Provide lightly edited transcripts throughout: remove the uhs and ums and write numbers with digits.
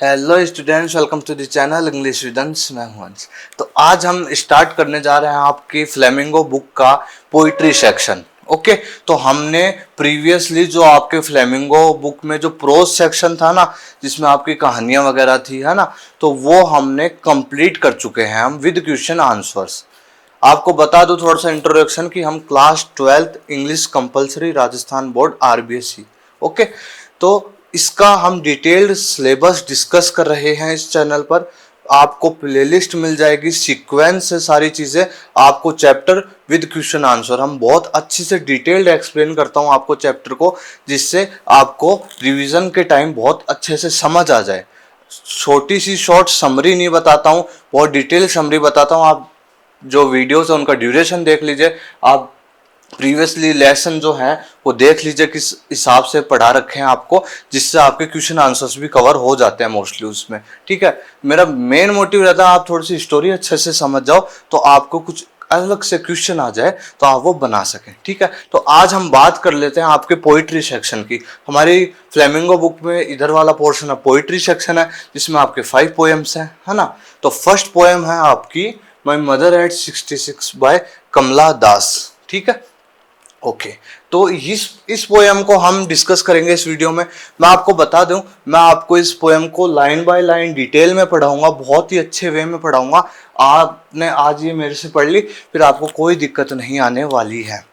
Hello students, welcome to the channel English with Ansh. मैं हूं अंश। तो आज हम स्टार्ट करने जा रहे हैं आपकी फ्लेमिंगो बुक का पोइट्री सेक्शन। ओके, तो हमने प्रीवियसली जो आपके फ्लेमिंगो बुक में जो प्रोज सेक्शन था ना, जिसमें आपकी कहानियां वगैरह थी, है ना, तो वो हमने कंप्लीट कर चुके हैं हम विद क्वेश्चन आंसर्स। आपको बता दूं थोड़ा सा इंट्रोडक्शन कि हम class 12th English compulsory Rajasthan board RBSE. Okay, तो इसका हम डिटेल्ड सिलेबस डिस्कस कर रहे हैं इस चैनल पर। आपको प्लेलिस्ट मिल जाएगी, सीक्वेंस से सारी चीजें, आपको चैप्टर विद क्वेश्चन आंसर। हम बहुत अच्छी से डिटेल्ड एक्सप्लेन करता हूं आपको चैप्टर को, जिससे आपको रिवीजन के टाइम बहुत अच्छे से समझ आ जाए। छोटी सी शॉर्ट समरी नहीं बताता हूं, बहुत डिटेल समरी बताता हूं। आप जो वीडियोस है उनका ड्यूरेशन देख लीजिए, आप प्रीवियसली लेसन जो है वो देख लीजिए किस हिसाब से पढ़ा रखे हैं आपको, जिससे आपके क्वेश्चन आंसर्स भी कवर हो जाते हैं मोस्टली उसमें। ठीक है, मेरा मेन मोटिव रहता है आप थोड़ी सी स्टोरी अच्छे से समझ जाओ, तो आपको कुछ अलग से क्वेश्चन आ जाए तो आप वो बना सकें। ठीक है, तो आज हम बात कर लेते हैं आपके पोइट्री सेक्शन की। हमारी फ्लेमिंगो बुक में इधर वाला पोर्शन है पोइट्री सेक्शन है, जिसमें आपके 5 पोएम्स हैं, है ना। तो फर्स्ट पोएम है आपकी माई मदर एट 66 बाय कमला दास। ठीक है, ओके, तो इस पोएम को हम डिस्कस करेंगे इस वीडियो में। मैं आपको बता दूं, मैं आपको इस पोएम को लाइन बाय लाइन डिटेल में पढ़ाऊंगा, बहुत ही अच्छे वे में पढ़ाऊंगा। आपने आज ये मेरे से पढ़ ली, फिर आपको कोई दिक्कत नहीं आने वाली है,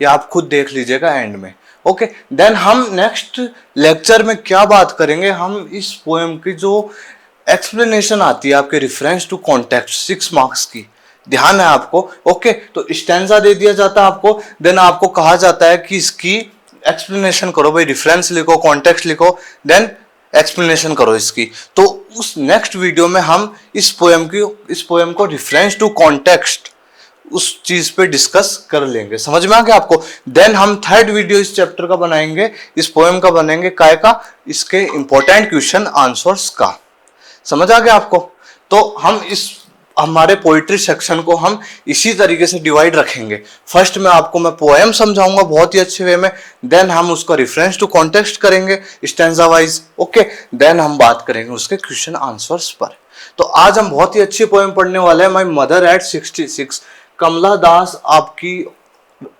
ये आप खुद देख लीजिएगा एंड में। ओके, देन हम नेक्स्ट लेक्चर में क्या बात करेंगे, हम इस पोएम की जो एक्सप्लेनेशन आती है आपके रेफरेंस टू कॉन्टेक्स्ट 6 मार्क्स की, ध्यान है आपको। ओके, तो स्टैंजा दे दिया जाता है आपको, देन आपको कहा जाता है कि इसकी एक्सप्लेनेशन करो भाई, रेफरेंस लिखो, कॉन्टेक्स्ट लिखो, देन एक्सप्लेनेशन करो इसकी। तो उस नेक्स्ट वीडियो में हम इस पोएम को रेफरेंस टू कॉन्टेक्स्ट उस चीज पे डिस्कस कर लेंगे। समझ में आ गया आपको। देन हम थर्ड वीडियो इस चैप्टर का बनाएंगे, इस पोएम का बनेंगे, काय का, इसके इंपॉर्टेंट क्वेश्चन आंसर्स का। समझ आ गया आपको। तो हम इस हमारे पोइट्री सेक्शन को हम इसी तरीके से डिवाइड रखेंगे। फर्स्ट में आपको मैं पोएम समझाऊंगा बहुत ही अच्छे वे में, देन हम उसका रेफरेंस टू कॉन्टेक्स्ट करेंगे स्टैंजा वाइज। ओके, देन हम बात करेंगे उसके क्वेश्चन आंसर्स पर। तो आज हम बहुत ही अच्छी पोएम पढ़ने वाले हैं, माई मदर एट 66। कमला दास आपकी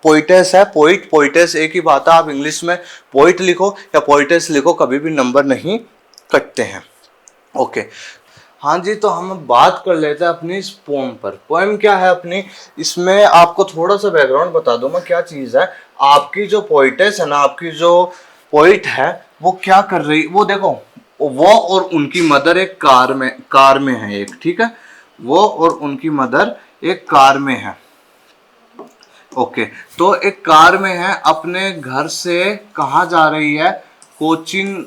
पोइटेस है, पोइटेस एक ही बात है, आप इंग्लिश में पोइट लिखो या पोइटेस लिखो, कभी भी नंबर नहीं कटते हैं। ओके, हाँ जी, तो हम बात कर लेते हैं अपनी इस पोएम पर। पोएम क्या है अपनी, इसमें आपको थोड़ा सा बैकग्राउंड बता दूं मैं क्या चीज है। आपकी जो पोइटेस है ना, आपकी जो पोइट है, वो क्या कर रही, वो देखो, वो और उनकी मदर एक कार में है एक। ठीक है, वो और उनकी मदर एक कार में है। ओके, तो एक कार में है, अपने घर से कहाँ जा रही है, कोचिन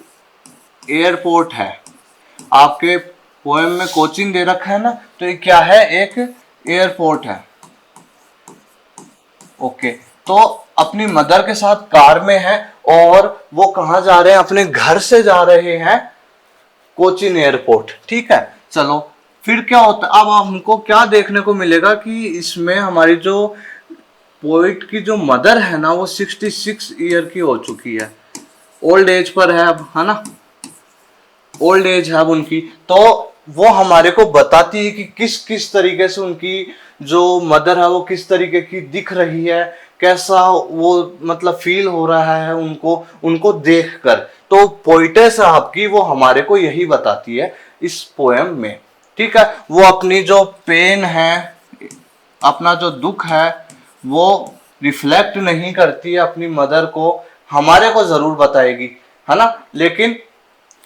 एयरपोर्ट है। आपके पोएम में कोचिन दे रखा है ना, तो ये क्या है, एक एयरपोर्ट है। ओके, तो अपनी मदर के साथ कार में है और वो कहाँ जा रहे हैं, अपने घर से जा रहे हैं कोचिन एयरपोर्ट। ठीक है, चलो फिर क्या होता है, अब हमको क्या देखने को मिलेगा कि इसमें हमारी जो पोइट की जो मदर है ना, वो 66 ईयर की हो चुकी है, ओल्ड एज पर है अब, है ना, ओल्ड एज है अब उनकी। तो वो हमारे को बताती है कि किस किस तरीके से उनकी जो मदर है वो किस तरीके की दिख रही है, कैसा वो मतलब फील हो रहा है उनको उनको देखकर। तो पोइटेस आपकी वो हमारे को यही बताती है इस पोएम में। ठीक है, वो अपनी जो पेन है, अपना जो दुख है, वो रिफ्लेक्ट नहीं करती है अपनी मदर को, हमारे को जरूर बताएगी, है ना, लेकिन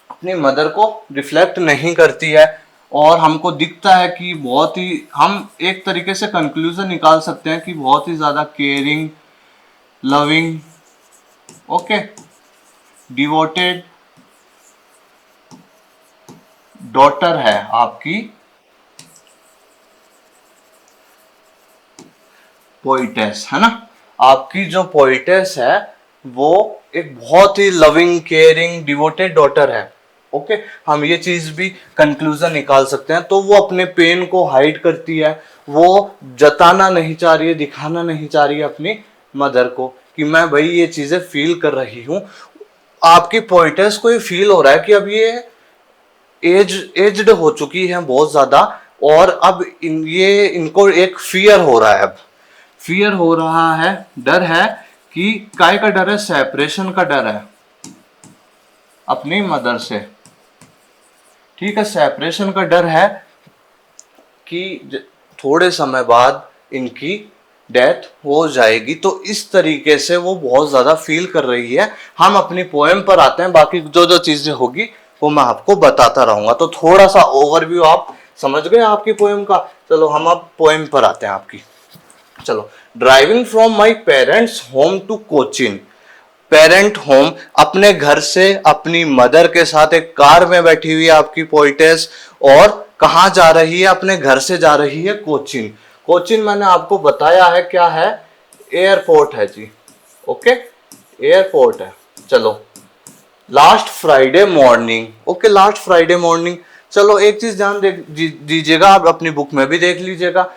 अपनी मदर को रिफ्लेक्ट नहीं करती है। और हमको दिखता है कि बहुत ही, हम एक तरीके से कंक्लूजन निकाल सकते हैं कि बहुत ही ज्यादा caring, loving, okay, devoted daughter है आपकी पोइटेस, है ना। आपकी जो पोइटेस है वो एक बहुत ही लविंग, केयरिंग, डिवोटेड डॉटर है। ओके, हम ये चीज भी कंक्लूजन निकाल सकते हैं। तो वो अपने पेन को हाइड करती है, वो जताना नहीं चाह रही है, दिखाना नहीं चाह रही है अपनी मदर को कि मैं भाई ये चीजें फील कर रही हूँ। आपकी पोइटेस को ये फील हो रहा है कि अब ये एज्ड हो चुकी हैं बहुत ज्यादा, और अब इनको एक फियर हो रहा है। अब फियर हो रहा है, डर है कि काय का डर है, सेपरेशन का डर है अपनी मदर से। ठीक है, सेपरेशन का डर है कि थोड़े समय बाद इनकी डेथ हो जाएगी। तो इस तरीके से वो बहुत ज्यादा फील कर रही है। हम अपनी पोएम पर आते हैं, बाकी जो जो चीजें होगी वो मैं आपको बताता रहूंगा। तो थोड़ा सा ओवरव्यू आप समझ गए आपकी पोएम का। चलो हम अब पोएम पर आते हैं आपकी। चलो, driving from my parents home to Cochin. Parent home, अपने घर से अपनी मदर के साथ एक कार में बैठी हुई है आपकी पोइटेस, और कहाँ जा रही है, अपने घर से जा रही है कोचिन। कोचिन मैंने आपको बताया है क्या है, एयरपोर्ट है जी। ओके, एयरपोर्ट है। चलो, last Friday morning. Okay, last Friday morning. चलो एक चीज ध्यान दीजिएगा, आप अपनी बुक में भी देख लीजिएगा।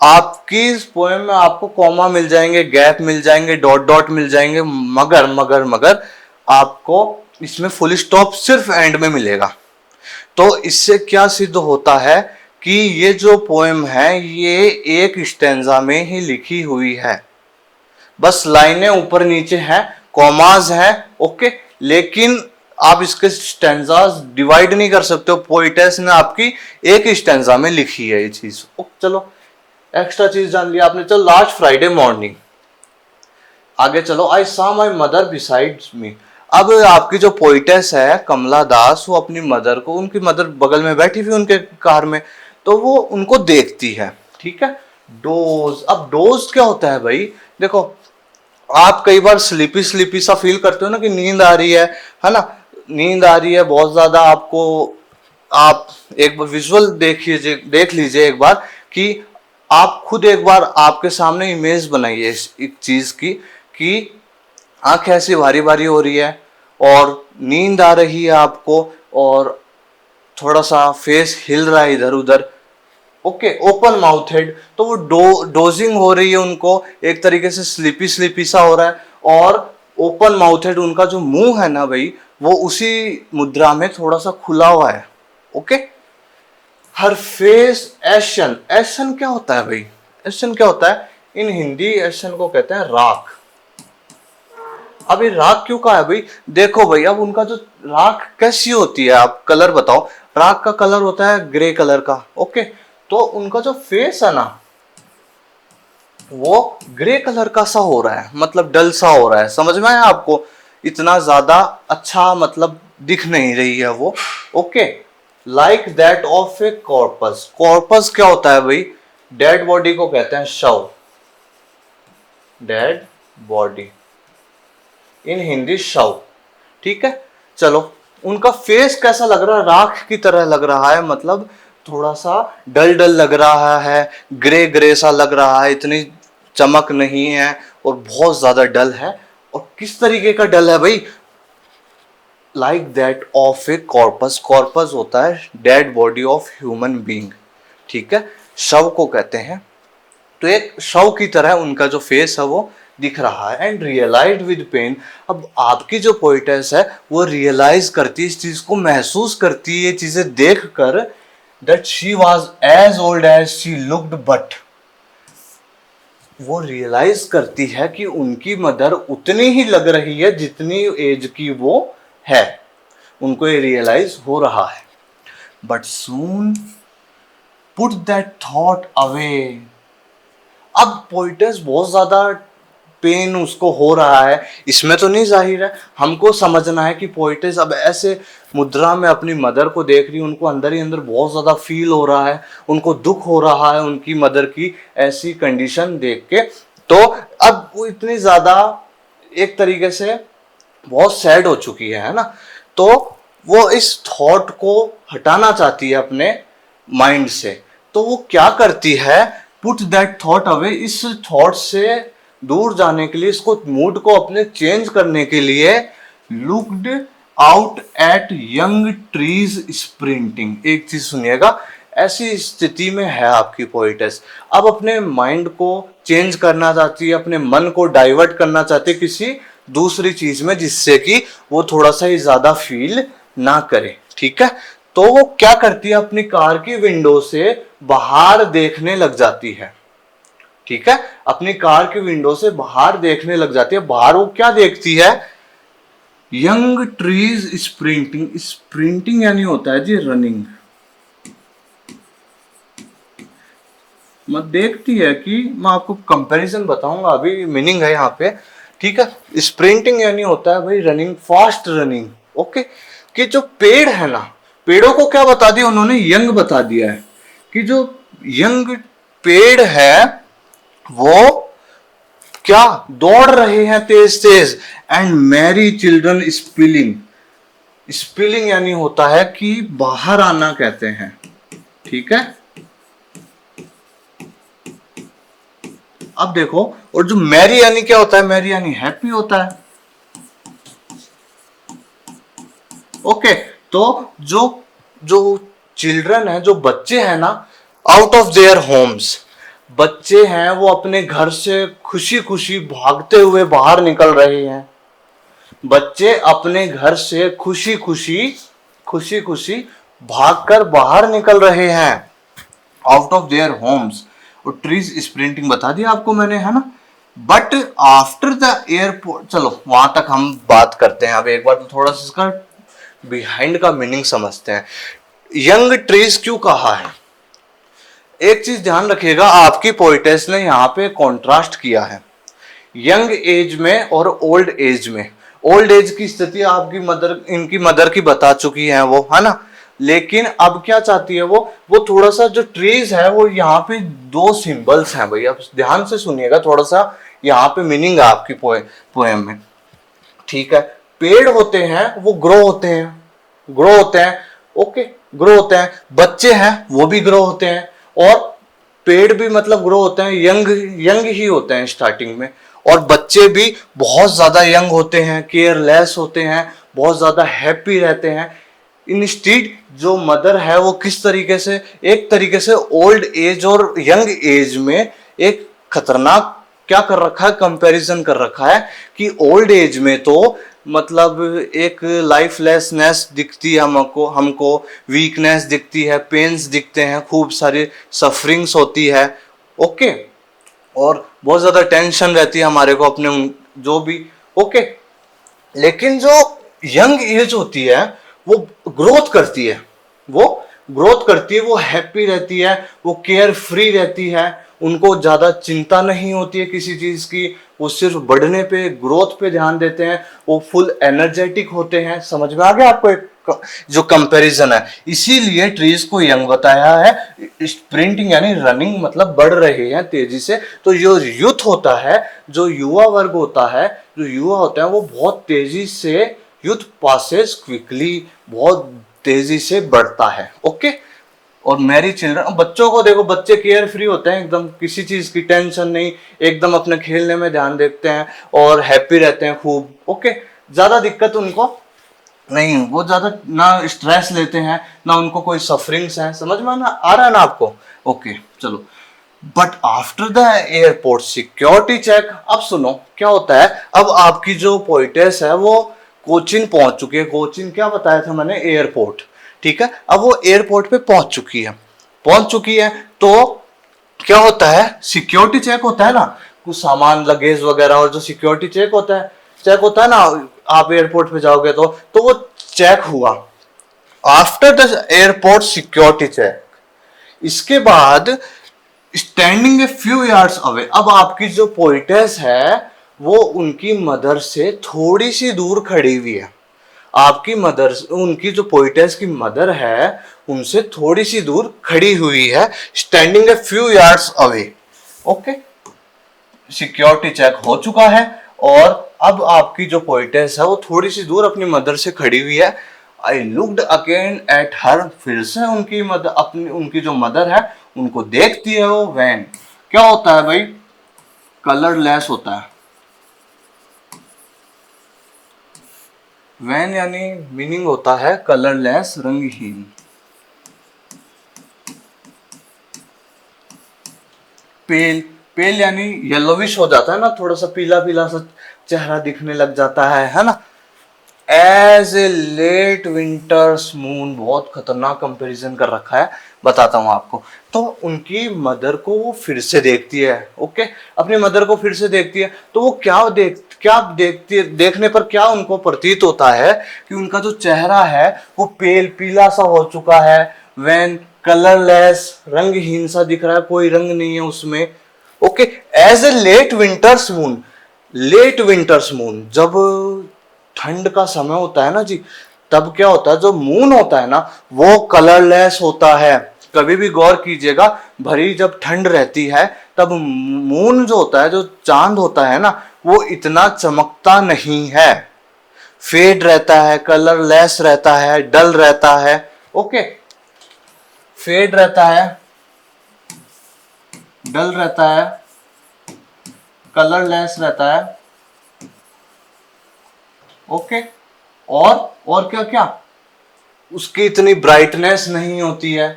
आपकी इस पोएम में आपको कॉमा मिल जाएंगे, गैप मिल जाएंगे, डॉट डॉट मिल जाएंगे, मगर मगर मगर आपको इसमें फुल स्टॉप सिर्फ एंड में मिलेगा। तो इससे क्या सिद्ध होता है कि ये जो पोएम है ये एक स्टैंजा में ही लिखी हुई है। बस लाइनें ऊपर नीचे हैं, कॉमाज हैं, ओके, लेकिन आप इसके स्टैंजास डिवाइड नहीं कर सकते हो। पोइटेस ने आपकी एक स्टैंजा में लिखी है ये चीज। चलो एक्स्ट्रा चीज जान लिया आपने। चलो, लास्ट फ्राइडे मॉर्निंग, आगे चलो। I saw my mother beside me. अब आपकी जो पोइटेस है कमला दास, वो अपनी मदर को, उनकी मदर बगल में बैठी हुई उनके कार में, तो वो उनको देखती है। ठीक है, डोज। अब डोज क्या होता है भाई, देखो आप कई बार स्लीपी स्लीपी सा फील करते हो ना, कि नींद आ रही है ना, नींद आ रही है बहुत ज्यादा आपको। आप एक बार विजुअल देख लीजिए एक बार, कि आप खुद एक बार आपके सामने इमेज बनाइए इस एक चीज की, कि आंखें ऐसी भारी भारी हो रही है और नींद आ रही है आपको, और थोड़ा सा फेस हिल रहा है इधर उधर। ओके, ओपन माउथेड, तो वो डोजिंग हो रही है उनको, एक तरीके से स्लीपी स्लीपी सा हो रहा है, और ओपन माउथेड, उनका जो मुंह है ना भाई, वो उसी मुद्रा में थोड़ा सा खुला हुआ है। ओके, हर फेस एशन। एशन क्या होता है भाई, एशन क्या होता है, इन हिंदी एशन को कहते हैं राख। अब ये राख क्यों कहा है भाई, देखो भाई, अब उनका जो राख कैसी होती है, आप कलर बताओ। राख का कलर होता है ग्रे कलर का। ओके, तो उनका जो फेस है ना, वो ग्रे कलर का सा हो रहा है, मतलब डल सा हो रहा है। समझ में आया आपको, इतना ज्यादा अच्छा मतलब दिख नहीं रही है वो। Okay, like that of A corpus. Corpus क्या होता है भाई, डेड बॉडी को कहते हैं शव, डेड बॉडी, इन हिंदी शव। ठीक है, चलो, उनका फेस कैसा लग रहा है, राख की तरह लग रहा है, मतलब थोड़ा सा डल डल लग रहा है, ग्रे ग्रे सा लग रहा है, इतनी चमक नहीं है और बहुत ज्यादा डल है। और किस तरीके का डल है भाई, like that of A corpus. Corpus होता है dead body of human being. ठीक है, शव को कहते हैं। तो एक शव की तरह उनका जो फेस है वो दिख रहा है। And realise with pain. अब आपकी जो पोइटेस है वो रियलाइज करती है, इस चीज को महसूस करती है, ये चीजें देख कर, that she was as old as she looked, but वो रियलाइज करती है कि उनकी मदर उतनी ही लग रही है जितनी एज की वो है। उनको ये रियलाइज हो रहा है। But soon put that thought away. अब पोइटेस बहुत ज्यादा पेन उसको हो रहा है, इसमें तो नहीं जाहिर है, हमको समझना है कि पोइटेस अब ऐसे मुद्रा में अपनी मदर को देख रही है, उनको अंदर ही अंदर बहुत ज्यादा फील हो रहा है, उनको दुख हो रहा है उनकी मदर की ऐसी कंडीशन देख के। तो अब वो इतनी ज्यादा एक तरीके से बहुत सैड हो चुकी है ना, तो वो इस थॉट को हटाना चाहती है अपने माइंड से। तो वो क्या करती है, पुट दैट थॉट अवे, इस थॉट से दूर जाने के लिए, इसको मूड को अपने चेंज करने के लिए, looked out at young trees sprinting. एक चीज सुनिएगा, ऐसी स्थिति में है आपकी पोइटेस, अब अपने माइंड को चेंज करना चाहती है, अपने मन को डाइवर्ट करना चाहती है किसी दूसरी चीज में, जिससे कि वो थोड़ा सा ही ज्यादा फील ना करे। ठीक है, तो वो क्या करती है, अपनी कार की विंडो से बाहर देखने लग जाती है। ठीक है, अपनी कार की विंडो से बाहर देखने लग जाती है। बाहर वो क्या देखती है, यंग ट्रीज स्प्रिंटिंग। स्प्रिंटिंग यानी होता है जी रनिंग। मैं देखती है कि मैं आपको कंपैरिजन बताऊंगा, अभी मीनिंग है यहाँ पे। ठीक है, स्प्रिंटिंग यानी होता है भाई रनिंग, फास्ट रनिंग। ओके, कि जो पेड़ है ना, पेड़ों को क्या बता दिया उन्होंने, यंग बता दिया है कि जो यंग पेड़ है वो क्या दौड़ रहे हैं तेज तेज। And Mary children spilling. Spilling यानी होता है कि बाहर आना कहते हैं। ठीक है, अब देखो, और जो मैरी यानी क्या होता है, मैरी यानी हैप्पी होता है। ओके, तो जो जो चिल्ड्रन है, जो बच्चे हैं ना, आउट ऑफ देयर होम्स, बच्चे हैं वो अपने घर से खुशी खुशी भागते हुए बाहर निकल रहे हैं। बच्चे अपने घर से खुशी खुशी भागकर बाहर निकल रहे हैं, आउट ऑफ देयर होम्स। और ट्रीज स्प्रिंटिंग बता दिया आपको मैंने, है ना। बट आफ्टर द एयरपोर्ट, चलो वहां तक हम बात करते हैं। अब एक बार तो थोड़ा सा इसका बिहाइंड का मीनिंग समझते हैं। यंग ट्रीज क्यों कहा है, एक चीज ध्यान रखिएगा, आपकी पोइटेस ने यहाँ पे कॉन्ट्रास्ट किया है यंग एज में और ओल्ड एज में। ओल्ड एज की स्थिति आपकी मदर, इनकी मदर की बता चुकी है वो, है ना। लेकिन अब क्या चाहती है वो थोड़ा सा जो ट्रीज है, वो यहाँ पे दो सिंबल्स हैं भाई, आप ध्यान से सुनिएगा थोड़ा सा, यहाँ पे मीनिंग है आपकी पोएम में। ठीक है, पेड़ होते हैं वो ग्रो होते हैं, ग्रो होते हैं। ओके, ग्रो होते हैं। बच्चे हैं वो भी ग्रो होते हैं, और पेड़ भी मतलब ग्रो होते हैं, यंग यंग ही होते हैं स्टार्टिंग में। और बच्चे भी बहुत ज्यादा यंग होते हैं, केयरलेस होते हैं, बहुत ज्यादा हैप्पी रहते हैं। इंस्टीड जो मदर है वो किस तरीके से, एक तरीके से ओल्ड एज और यंग एज में एक खतरनाक क्या कर रखा है, कंपैरिजन कर रखा है कि ओल्ड एज में तो मतलब एक लाइफलेसनेस दिखती है हमको वीकनेस दिखती है, पेन्स दिखते हैं, खूब सारी सफरिंग्स होती है। ओके, और बहुत ज्यादा टेंशन रहती है हमारे को अपने जो भी। ओके, लेकिन जो यंग एज होती है वो ग्रोथ करती है, वो ग्रोथ करती है, वो हैप्पी रहती है, वो केयर फ्री रहती है, उनको ज्यादा चिंता नहीं होती है किसी चीज की, वो सिर्फ बढ़ने पे, ग्रोथ पे ध्यान देते हैं, वो फुल एनर्जेटिक होते हैं। समझ में आ गया आपको एक जो कंपैरिजन है, इसीलिए ट्रीज को यंग बताया है। स्प्रिंटिंग यानी रनिंग, मतलब बढ़ रहे हैं तेजी से। तो जो यूथ होता है, जो युवा वर्ग होता है, जो युवा होते हैं, वो बहुत तेजी से, यूथ पासेस क्विकली, बहुत तेजी से बढ़ता है। ओके, और मैरी चिल्ड्रन, बच्चों को देखो, बच्चे केयर फ्री होते हैं एकदम, किसी चीज की टेंशन नहीं, एकदम अपने खेलने में ध्यान देते हैं और हैप्पी रहते हैं खूब। ओके, ज्यादा दिक्कत उनको नहीं, वो ज्यादा ना स्ट्रेस लेते हैं, ना उनको कोई सफरिंग्स है। समझ में आ रहा है ना आपको। ओके, चलो। But after the airport security check, अब सुनो क्या होता है। अब आपकी जो पोइटेस है वो कोचिन पहुंच चुकी है। कोचिन क्या बताया था मैंने, एयरपोर्ट। ठीक है, अब वो एयरपोर्ट पे पहुंच चुकी है, पहुंच चुकी है। तो क्या होता है, सिक्योरिटी चेक होता है ना, कुछ सामान लगेज वगैरह, और जो सिक्योरिटी चेक होता है, चेक होता है ना, आप एयरपोर्ट पे जाओगे तो वो चेक हुआ। After the airport security check, इसके बाद standing a few yards away, अब आपकी जो पोइटेस है वो उनकी मदर से थोड़ी सी दूर खड़ी हुई है। आपकी मदर, उनकी जो पोइटेस की मदर है, उनसे थोड़ी सी दूर खड़ी हुई है, standing a few yards away. Okay, security check हो चुका है, और अब आपकी जो पोइटेस है वो थोड़ी सी दूर अपनी मदर से खड़ी हुई है। I looked again at her, फिर से उनकी मदर, अपनी उनकी जो मदर है उनको देखती है वो। वैन क्या होता है भाई, कलरलेस होता है। वैन यानी मीनिंग होता है कलरलेस, रंगहीन। पेल, पेल यानी येलोविश हो जाता है ना, थोड़ा सा पीला पीला सा चेहरा दिखने लग जाता है ना। As a late winter's moon, बहुत खतरनाक कंपैरिजन कर रखा है, बताता हूं आपको। तो उनकी मदर को वो फिर से देखती है, ओके, अपनी मदर को फिर से देखती है, तो वो क्या देखती है, देखने पर क्या उनको प्रतीत होता है कि उनका जो चेहरा है वो पेल पीला सा हो चुका है, व्हेन कलरलेस, रंगहीन सा दिख रहा है, कोई रंग नहीं है उसमें, okay. As a late winter's moon, late winter's moon, जब ठंड का समय होता है ना जी, तब क्या होता है, जो मून होता है ना वो कलरलेस होता है। कभी भी गौर कीजिएगा, भरी जब ठंड रहती है तब मून जो होता है, जो चांद होता है ना, वो इतना चमकता नहीं है, फेड रहता है, कलरलेस रहता है, डल रहता है, ओके, फेड रहता है, डल रहता है, कलरलेस रहता है, ओके। और क्या क्या, उसकी इतनी ब्राइटनेस नहीं होती है।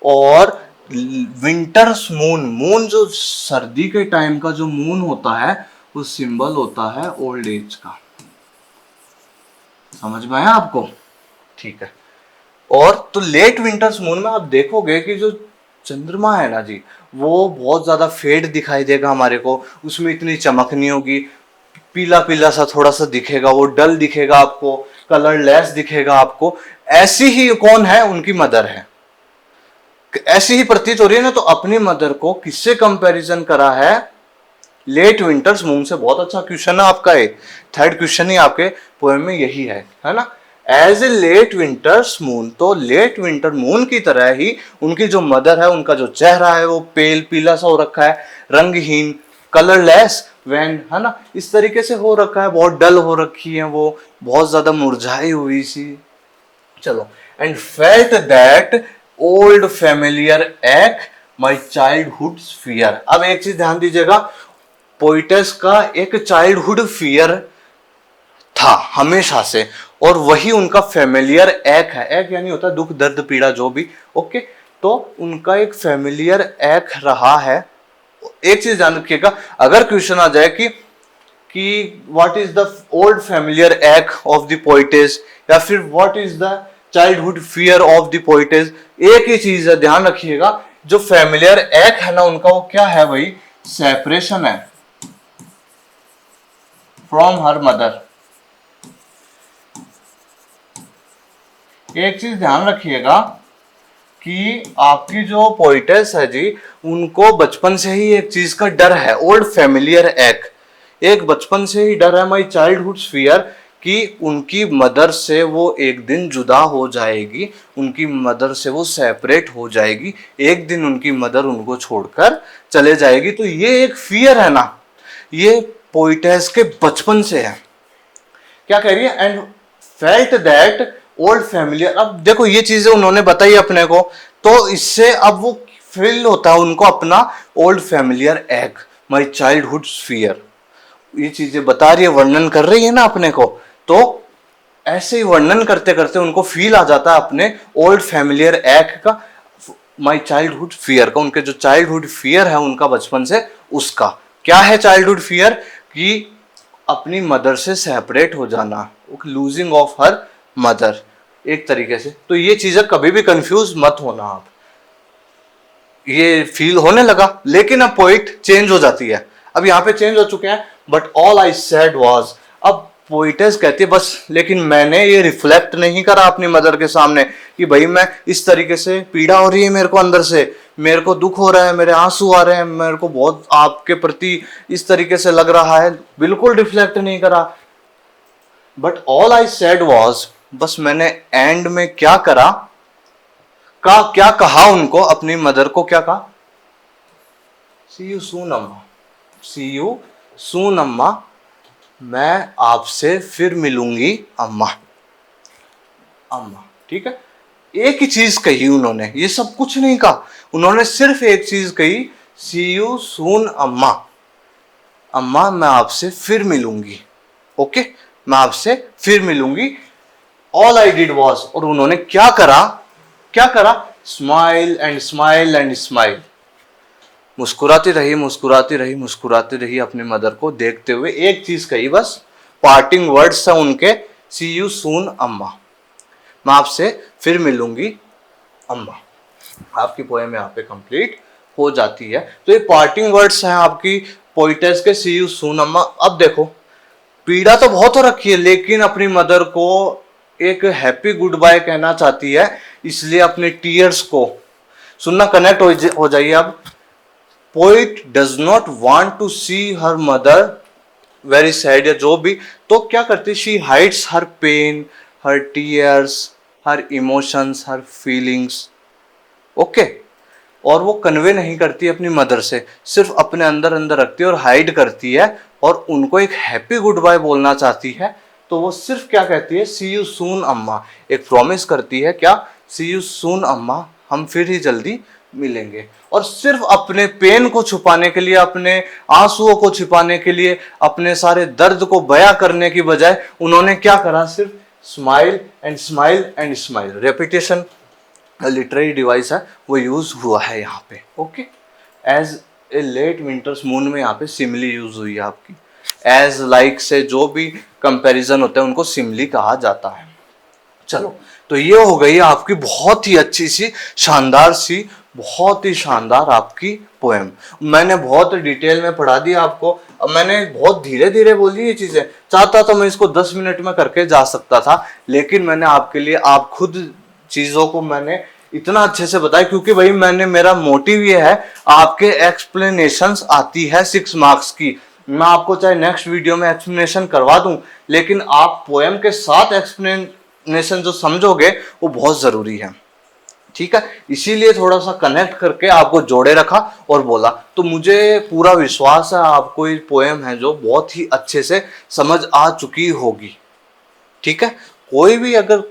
और विंटर्स मून, मून जो सर्दी के टाइम का जो मून होता है वो सिंबल होता है ओल्ड एज का। समझ में आया आपको? ठीक है। और तो लेट विंटर्स मून में आप देखोगे कि जो चंद्रमा है ना जी, वो बहुत ज्यादा फेड दिखाई देगा हमारे को, उसमें इतनी चमक नहीं होगी, पीला पीला सा थोड़ा सा दिखेगा, वो डल दिखेगा आपको, कलरलेस दिखेगा आपको। ऐसी ही कौन है, उनकी मदर है, ऐसी ही प्रतीत हो रही है ना। तो अपनी मदर को किससे कंपैरिजन करा है, लेट विंटर्स मून से। बहुत अच्छा क्वेश्चन है आपका, ये थर्ड क्वेश्चन ही आपके पोएम में यही है ना। As a late winter's moon, तो लेट विंटर मून की तरह ही उनकी जो मदर है, उनका जो चेहरा है वो पेल पीला सा हो रखा है, रंगहीन, कलरलेस, वैन, है ना, इस तरीके से हो रखा है, बहुत डल हो रखी है, वो बहुत ज्यादा मुरझाई हुई सी। चलो, and felt that old familiar एक माई चाइल्डहुड फियर। अब एक चीज ध्यान दीजिएगा, पोइटस का एक चाइल्डहुड फियर था हमेशा से, और वही उनका फेमिलियर एक है। एक यानी होता है दुख दर्द पीड़ा जो भी, ओके। तो उनका एक फेमिलियर एक रहा है। एक चीज ध्यान रखिएगा, अगर क्वेश्चन आ जाए कि what is the old familiar एक ऑफ द पोइटेस, या फिर what is the childhood fear of the poetess, एक ही चीज है, ध्यान रखिएगा, जो फेमिलियर एक है ना उनका, वो क्या है भाई, सेपरेशन है फ्रॉम हर मदर। एक चीज ध्यान रखिएगा कि आपकी जो पोइटेस है जी, उनको बचपन से ही एक चीज का डर है, ओल्ड फेमिलियर एक बचपन से ही डर है, माई चाइल्डहुड फियर, कि उनकी मदर से वो एक दिन जुदा हो जाएगी, उनकी मदर से वो सेपरेट हो जाएगी, एक दिन उनकी मदर उनको छोड़कर चले जाएगी। तो ये एक फियर है ना, ये पोइटेस के बचपन से है। क्या कह रही है, and felt that old familiar. अब देखो ये चीजें उन्होंने बताई अपने को, तो इससे अब वो फील होता है उनको अपना ओल्ड फैमिलियर एक, माई चाइल्डहुड फियर, ये चीजें बता रही है, वर्णन कर रही है ना अपने को। तो ऐसे ही वर्णन करते करते उनको फील आ जाता है अपने ओल्ड फैमिलियर एक का, माई चाइल्डहुड फियर का, उनके जो चाइल्डहुड फियर है उनका बचपन से, उसका क्या है चाइल्डहुड फियर, कि अपनी मदर से सेपरेट हो जाना, लूजिंग ऑफ हर मदर, एक तरीके से। तो ये चीजें कभी भी कंफ्यूज मत होना आप, ये फील होने लगा, लेकिन अब पोइट चेंज हो जाती है, अब यहाँ पे चेंज हो चुके हैं। But all I said was, अब पोइटेस कहती है बस, लेकिन मैंने ये रिफ्लेक्ट नहीं करा अपनी मदर के सामने कि भाई मैं इस तरीके से, पीड़ा हो रही है मेरे को अंदर से, मेरे को दुख हो रहा है, मेरे आंसू आ रहे हैं, मेरे को बहुत आपके प्रति इस तरीके से लग रहा है, बिल्कुल रिफ्लेक्ट नहीं करा। But all I said was, बस मैंने एंड में क्या करा, क्या कहा उनको, अपनी मदर को क्या कहा, सी यू सून अम्मा, सी यू सून अम्मा, मैं आपसे फिर मिलूंगी अम्मा। अम्मा, ठीक है, एक ही चीज कही उन्होंने, ये सब कुछ नहीं कहा, उन्होंने सिर्फ एक चीज कही, सी यू सून अम्मा, अम्मा मैं आपसे फिर मिलूंगी, ओके, मैं आपसे फिर मिलूंगी। ऑल आई डिड वॉज, और उन्होंने क्या करा, क्या करा, smile and smile and smile, मुस्कुराती रही, मुस्कुराती रही, मुस्कुराती रही, अपनी मदर को देखते हुए, एक चीज कही बस, पार्टिंग वर्ड्स था उनके, सी यू सून अम्मा, मैं आपसे फिर मिलूंगी अम्मा। आपकी पोएम यहाँ पे कंप्लीट हो जाती है। तो ये पार्टिंग वर्ड्स हैं आपकी पोइटेस के, सी यू सून अम्मा। अब देखो, पीड़ा तो बहुत हो रखी है, लेकिन अपनी मदर को एक हैप्पी गुड बाय कहना चाहती है, इसलिए अपने टीयर्स को सुनना, कनेक्ट हो जाइए अब। Poet does not want to see her mother very sad या जो भी, तो क्या करती, she hides her pain, her tears, her emotions, her feelings. Okay, और वो कन्वे नहीं करती अपनी मदर से, सिर्फ अपने अंदर अंदर रखती है और हाइड करती है, और उनको एक हैप्पी गुड बाय बोलना चाहती है। तो वो सिर्फ क्या कहती है, सी यू सून अम्मा, एक प्रॉमिस करती है, क्या, सी यू सून अम्मा, हम फिर ही जल्दी मिलेंगे। और सिर्फ अपने पेन को छुपाने के लिए, अपने आंसुओं को छिपाने के लिए, अपने सारे दर्द को बयां करने की बजाय उन्होंने क्या करा, सिर्फ smile and smile and smile, repetition literary device है वो यूज हुआ है यहाँ पे। Okay, as a late winter's moon में यहाँ पे सिमली यूज हुई है आपकी। एज लाइक से जो भी कंपैरिजन होते हैं उनको सिमली कहा जाता है। चलो, तो ये हो गई आपकी बहुत ही अच्छी सी, शानदार सी, बहुत ही शानदार आपकी पोएम। मैंने बहुत डिटेल में पढ़ा दिया आपको। अब मैंने बहुत धीरे धीरे बोली ये चीजें, चाहता तो मैं इसको 10 मिनट में करके जा सकता था, लेकिन मैंने आपके लिए, आप खुद चीजों को मैंने इतना अच्छे से बताया, क्योंकि भाई मैंने, मेरा मोटिव ये है, आपके एक्सप्लेनेशंस आती है 6 मार्क्स की, मैं आपको चाहे नेक्स्ट वीडियो में एक्सप्लेनेशन करवा दूं, लेकिन आप पोएम के साथ एक्सप्लेनेशन जो समझोगे वो बहुत जरूरी है। ठीक है, इसीलिए थोड़ा सा कनेक्ट करके आपको जोड़े रखा और बोला। तो मुझे पूरा विश्वास है आपको ये पोएम है जो बहुत ही अच्छे से समझ आ चुकी होगी। ठीक है, कोई भी अगर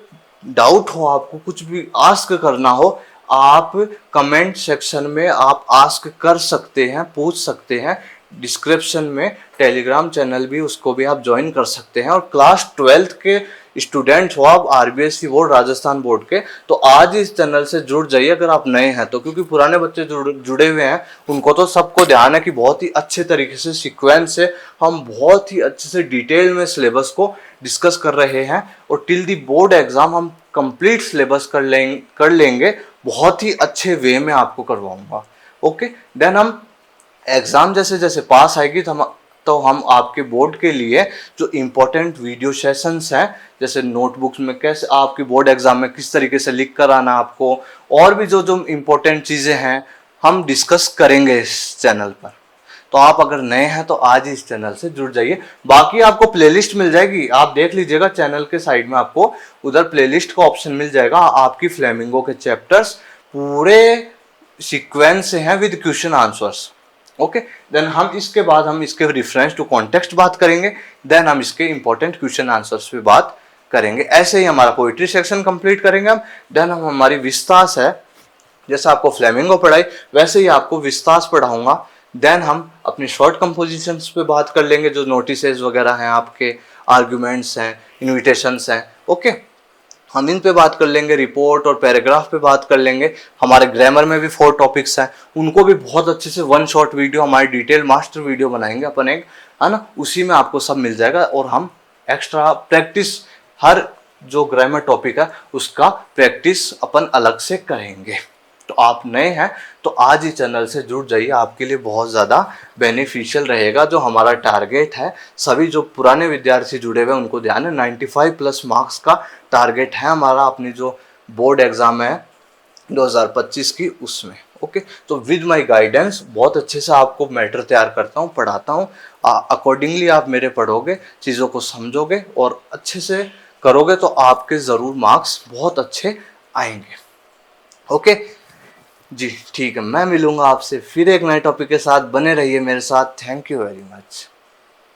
डाउट हो, आपको कुछ भी आस्क करना हो, आप कमेंट सेक्शन में आप आस्क कर सकते हैं, पूछ सकते हैं। डिस्क्रिप्शन में टेलीग्राम चैनल भी, उसको भी आप ज्वाइन कर सकते हैं। और क्लास 12th के स्टूडेंट हो आप, आरबीएसई बोर्ड, राजस्थान बोर्ड के, तो आज इस चैनल से जुड़ जाइए अगर आप नए हैं तो, क्योंकि पुराने बच्चे जुड़े हुए हैं, उनको तो सबको ध्यान है कि बहुत ही अच्छे तरीके से सीक्वेंस से हम बहुत ही अच्छे से डिटेल में सिलेबस को डिस्कस कर रहे हैं, और टिल दी बोर्ड एग्जाम हम कंप्लीट सिलेबस कर लेंगे, बहुत ही अच्छे वे में आपको करवाऊंगा। ओके, देन हम एग्जाम जैसे जैसे पास आएगी तो हम आपके बोर्ड के लिए जो इम्पोर्टेंट वीडियो सेशंस हैं, जैसे नोटबुक्स में कैसे आपकी बोर्ड एग्जाम में किस तरीके से लिख कर आना आपको, और भी जो जो इम्पोर्टेंट चीज़ें हैं हम डिस्कस करेंगे इस चैनल पर। तो आप अगर नए हैं तो आज इस चैनल से जुड़ जाइए। बाकी आपको प्लेलिस्ट मिल जाएगी, आप देख लीजिएगा चैनल के साइड में, आपको उधर प्लेलिस्ट का ऑप्शन मिल जाएगा। आपकी फ्लेमिंगो के चैप्टर्स पूरे सीक्वेंस से हैं with question answers. Okay, then हम इसके बाद हम इसके रेफरेंस टू कॉन्टेक्स्ट बात करेंगे, देन हम इसके इंपॉर्टेंट क्वेश्चन आंसर्स पे बात करेंगे। ऐसे ही हमारा पोइट्री सेक्शन कंप्लीट करेंगे हम। देन हम हमारी विस्तास है, जैसे आपको फ्लेमिंगो पढ़ाई वैसे ही आपको विस्तास पढ़ाऊंगा। देन हम अपनी शॉर्ट कंपोजिशंस पे बात कर लेंगे, जो नोटिसेस वगैरह हैं आपके, आर्ग्यूमेंट्स हैं, इन्विटेशंस हैं। ओके, हम इन पे बात कर लेंगे, रिपोर्ट और पैराग्राफ पे बात कर लेंगे। हमारे ग्रामर में भी 4 टॉपिक्स हैं, उनको भी बहुत अच्छे से 1 शॉर्ट वीडियो, हमारी डिटेल मास्टर वीडियो बनाएंगे अपन एक, है ना, उसी में आपको सब मिल जाएगा। और हम एक्स्ट्रा प्रैक्टिस, हर जो ग्रामर टॉपिक है उसका प्रैक्टिस अपन अलग से करेंगे। तो आप नए हैं तो आज ही चैनल से जुड़ जाइए, आपके लिए बहुत ज़्यादा बेनिफिशियल रहेगा। जो हमारा टारगेट है, सभी जो पुराने विद्यार्थी जुड़े हुए हैं उनको ध्यान है, 95+ मार्क्स का टारगेट है हमारा अपनी जो बोर्ड एग्ज़ाम है 2025 की, उसमें। ओके, तो विद माय गाइडेंस बहुत अच्छे से आपको मैटर तैयार करता हूँ, पढ़ाता हूँ। अकॉर्डिंगली आप मेरे पढ़ोगे, चीज़ों को समझोगे और अच्छे से करोगे तो आपके ज़रूर मार्क्स बहुत अच्छे आएंगे। ओके जी, ठीक है, मैं मिलूंगा आपसे फिर एक नए टॉपिक के साथ। बने रहिए मेरे साथ। Thank you very much.